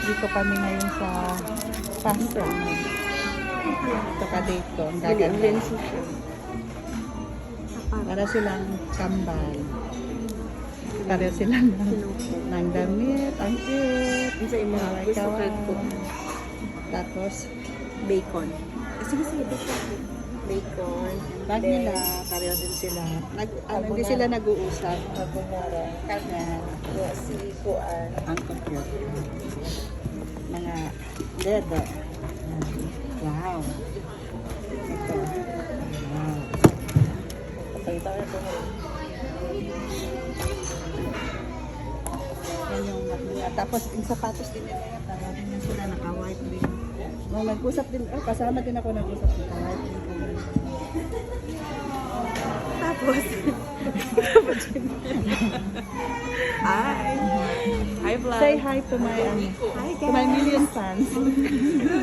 Dito kami ngayon sa pasta. Ito ka-date ko. Ang gaganda. Para silang kambal. Pareho sila ng damit. Ang cute. Isa yung mga gusto ko. Tapos, Bacon. Sige, bacon. bag nila, pareho din sila. Hindi sila nag-uusap. Kanya. Si Kuan. Ang cute. Mga leather. Wow. Ito. Wow. Pakita ko ito. Yan yung bag nila. Tapos, yung sapatos din nila. Pareho din sila. Naka-white din. Nag-usap din. Kasama din ako nag-usap. Naka-white din. Tapos. Hi. Hi, vlog. Say hi to my, Hi, to my million fans.